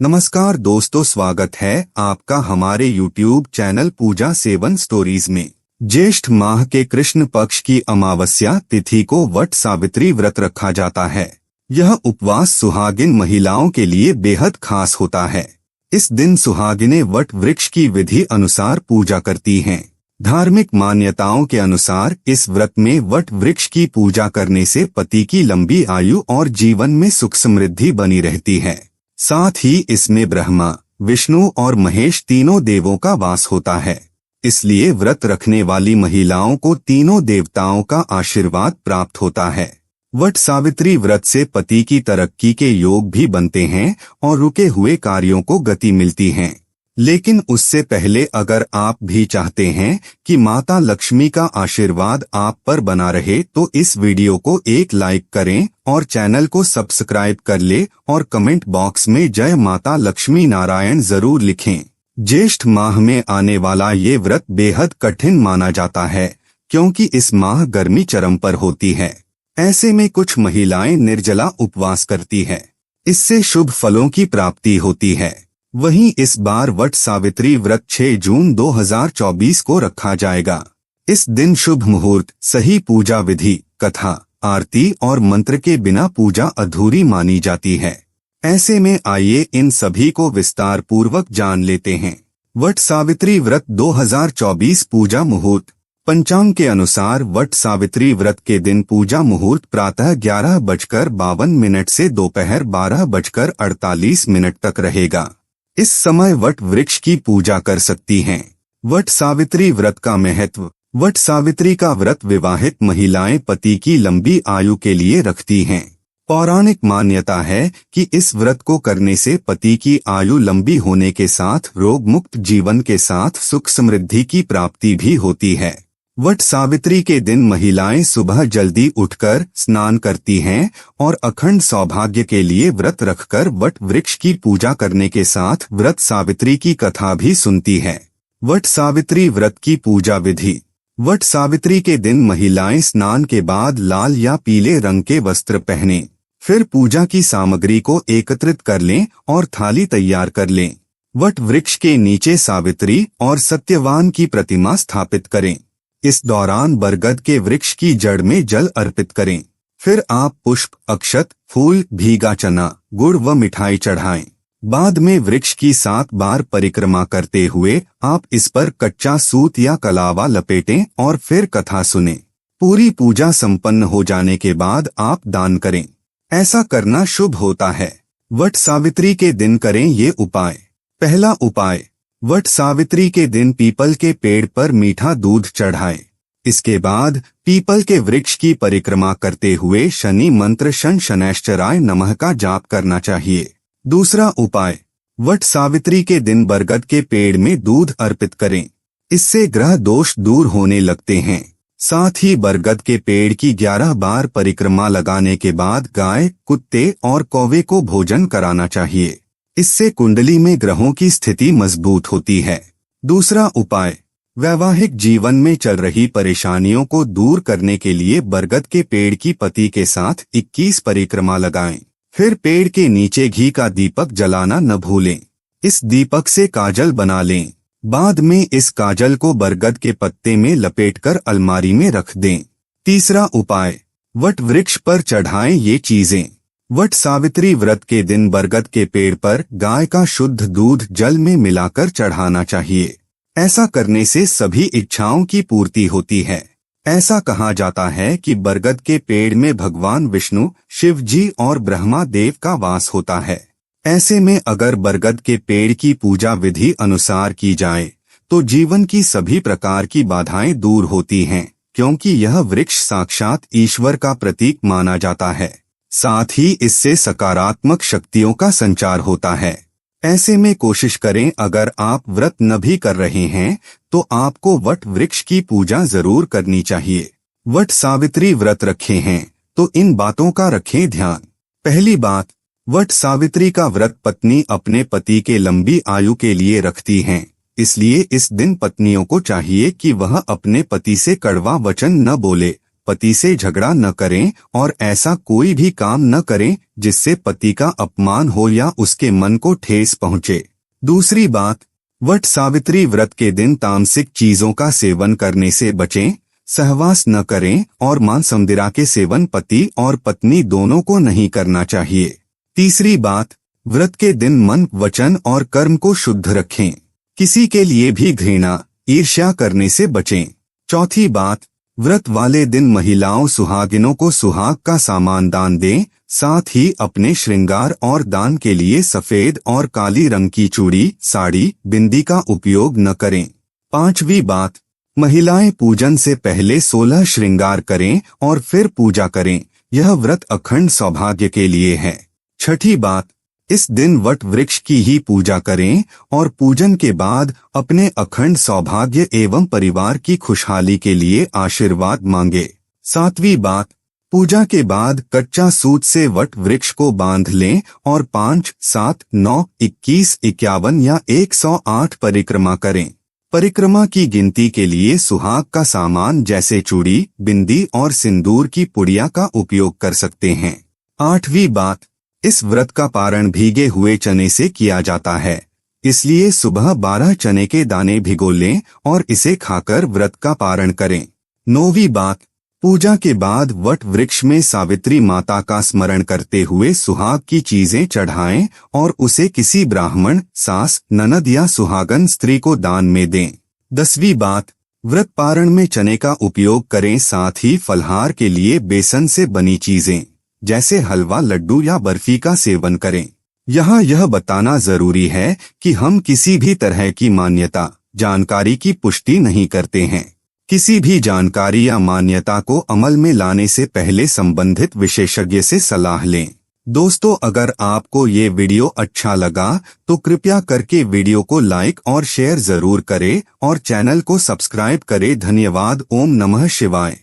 नमस्कार दोस्तों, स्वागत है आपका हमारे YouTube चैनल पूजा सेवन स्टोरीज में। ज्येष्ठ माह के कृष्ण पक्ष की अमावस्या तिथि को वट सावित्री व्रत रखा जाता है। यह उपवास सुहागिन महिलाओं के लिए बेहद खास होता है। इस दिन सुहागिनें वट वृक्ष की विधि अनुसार पूजा करती हैं। धार्मिक मान्यताओं के अनुसार इस व्रत में वट वृक्ष की पूजा करने से पति की लंबी आयु और जीवन में सुख समृद्धि बनी रहती है। साथ ही इसमें ब्रह्मा, विष्णु और महेश तीनों देवों का वास होता है। इसलिए व्रत रखने वाली महिलाओं को तीनों देवताओं का आशीर्वाद प्राप्त होता है। वट सावित्री व्रत से पति की तरक्की के योग भी बनते हैं और रुके हुए कार्यों को गति मिलती है। लेकिन उससे पहले अगर आप भी चाहते हैं कि माता लक्ष्मी का आशीर्वाद आप पर बना रहे तो इस वीडियो को एक लाइक करें और चैनल को सब्सक्राइब कर ले और कमेंट बॉक्स में जय माता लक्ष्मी नारायण जरूर लिखें। ज्येष्ठ माह में आने वाला ये व्रत बेहद कठिन माना जाता है क्योंकि इस माह गर्मी चरम पर होती है। ऐसे में कुछ महिलाएं निर्जला उपवास करती है। इससे शुभ फलों की प्राप्ति होती है। वहीं इस बार वट सावित्री व्रत 6 जून 2024 को रखा जाएगा। इस दिन शुभ मुहूर्त, सही पूजा विधि, कथा, आरती और मंत्र के बिना पूजा अधूरी मानी जाती है। ऐसे में आइए इन सभी को विस्तार पूर्वक जान लेते हैं। वट सावित्री व्रत 2024 पूजा मुहूर्त। पंचांग के अनुसार वट सावित्री व्रत के दिन पूजा मुहूर्त प्रातः 11:52 से दोपहर 12:48 तक रहेगा। इस समय वट वृक्ष की पूजा कर सकती हैं। वट सावित्री व्रत का महत्व। वट सावित्री का व्रत विवाहित महिलाएं पति की लंबी आयु के लिए रखती हैं। पौराणिक मान्यता है कि इस व्रत को करने से पति की आयु लंबी होने के साथ रोग मुक्त जीवन के साथ सुख समृद्धि की प्राप्ति भी होती है। वट सावित्री के दिन महिलाएं सुबह जल्दी उठकर स्नान करती हैं और अखंड सौभाग्य के लिए व्रत रखकर वट वृक्ष की पूजा करने के साथ व्रत सावित्री की कथा भी सुनती है। वट सावित्री व्रत की पूजा विधि। वट सावित्री के दिन महिलाएं स्नान के बाद लाल या पीले रंग के वस्त्र पहनें। फिर पूजा की सामग्री को एकत्रित कर लें और थाली तैयार कर लें। वट वृक्ष के नीचे सावित्री और सत्यवान की प्रतिमा स्थापित करें। इस दौरान बरगद के वृक्ष की जड़ में जल अर्पित करें। फिर आप पुष्प, अक्षत, फूल, भीगा चना, गुड़ व मिठाई चढ़ाएं। बाद में वृक्ष की 7 बार परिक्रमा करते हुए आप इस पर कच्चा सूत या कलावा लपेटें और फिर कथा सुनें। पूरी पूजा संपन्न हो जाने के बाद आप दान करें। ऐसा करना शुभ होता है। वट सावित्री के दिन करें ये उपाय। पहला उपाय, वट सावित्री के दिन पीपल के पेड़ पर मीठा दूध चढ़ाएं। इसके बाद पीपल के वृक्ष की परिक्रमा करते हुए शनि मंत्र शन शनैश्चराय नमः का जाप करना चाहिए। दूसरा उपाय, वट सावित्री के दिन बरगद के पेड़ में दूध अर्पित करें। इससे ग्रह दोष दूर होने लगते हैं। साथ ही बरगद के पेड़ की 11 बार परिक्रमा लगाने के बाद गाय, कुत्ते और कौवे को भोजन कराना चाहिए। इससे कुंडली में ग्रहों की स्थिति मजबूत होती है। दूसरा उपाय, वैवाहिक जीवन में चल रही परेशानियों को दूर करने के लिए बरगद के पेड़ की पत्ती के साथ 21 परिक्रमा लगाएं। फिर पेड़ के नीचे घी का दीपक जलाना न भूलें। इस दीपक से काजल बना लें। बाद में इस काजल को बरगद के पत्ते में लपेटकर अलमारी में रख दें। तीसरा उपाय, वट वृक्ष पर चढ़ाएं ये चीजें। वट सावित्री व्रत के दिन बरगद के पेड़ पर गाय का शुद्ध दूध जल में मिलाकर चढ़ाना चाहिए। ऐसा करने से सभी इच्छाओं की पूर्ति होती है। ऐसा कहा जाता है कि बरगद के पेड़ में भगवान विष्णु, शिव जी और ब्रह्मा देव का वास होता है। ऐसे में अगर बरगद के पेड़ की पूजा विधि अनुसार की जाए तो जीवन की सभी प्रकार की बाधाएं दूर होती हैं, क्योंकि यह वृक्ष साक्षात ईश्वर का प्रतीक माना जाता है। साथ ही इससे सकारात्मक शक्तियों का संचार होता है। ऐसे में कोशिश करें, अगर आप व्रत न भी कर रहे हैं तो आपको वट वृक्ष की पूजा जरूर करनी चाहिए। वट सावित्री व्रत रखे हैं तो इन बातों का रखें ध्यान। पहली बात, वट सावित्री का व्रत पत्नी अपने पति के लंबी आयु के लिए रखती हैं। इसलिए इस दिन पत्नियों को चाहिए कि वह अपने पति से कड़वा वचन न बोले, पति से झगड़ा न करें और ऐसा कोई भी काम न करें जिससे पति का अपमान हो या उसके मन को ठेस पहुंचे। दूसरी बात, वट सावित्री व्रत के दिन तामसिक चीजों का सेवन करने से बचें, सहवास न करें और मांस मदिरा के सेवन पति और पत्नी दोनों को नहीं करना चाहिए। तीसरी बात, व्रत के दिन मन, वचन और कर्म को शुद्ध रखें। किसी के लिए भी घृणा, ईर्ष्या करने से बचें। चौथी बात, व्रत वाले दिन महिलाओं सुहागिनों को सुहाग का सामान दान दें, साथ ही अपने श्रृंगार और दान के लिए सफेद और काली रंग की चूड़ी, साड़ी, बिंदी का उपयोग न करें। पांचवी बात, महिलाएं पूजन से पहले 16 श्रृंगार करें और फिर पूजा करें। यह व्रत अखंड सौभाग्य के लिए है। छठी बात, इस दिन वट वृक्ष की ही पूजा करें और पूजन के बाद अपने अखंड सौभाग्य एवं परिवार की खुशहाली के लिए आशीर्वाद मांगे। सातवीं बात, पूजा के बाद कच्चा सूत से वट वृक्ष को बांध लें और 5, 7, 9, 21, 51 या 108 परिक्रमा करें। परिक्रमा की गिनती के लिए सुहाग का सामान जैसे चूड़ी, बिंदी और सिंदूर की पुड़िया का उपयोग कर सकते हैं। आठवीं बात, इस व्रत का पारण भीगे हुए चने से किया जाता है, इसलिए सुबह 12 चने के दाने भिगो लें और इसे खाकर व्रत का पारण करें। नौवीं बात, पूजा के बाद वट वृक्ष में सावित्री माता का स्मरण करते हुए सुहाग की चीजें चढ़ाएं और उसे किसी ब्राह्मण, सास, ननद या सुहागन स्त्री को दान में दें। 10वीं बात, व्रत पारण में चने का उपयोग करें, साथ ही फलहार के लिए बेसन से बनी चीजें जैसे हलवा, लड्डू या बर्फी का सेवन करें। यहाँ यह बताना जरूरी है कि हम किसी भी तरह की मान्यता, जानकारी की पुष्टि नहीं करते हैं। किसी भी जानकारी या मान्यता को अमल में लाने से पहले संबंधित विशेषज्ञ से सलाह लें। दोस्तों, अगर आपको ये वीडियो अच्छा लगा तो कृपया करके वीडियो को लाइक और शेयर जरूर करें और चैनल को सब्सक्राइब करें। धन्यवाद। ओम नमः शिवाय।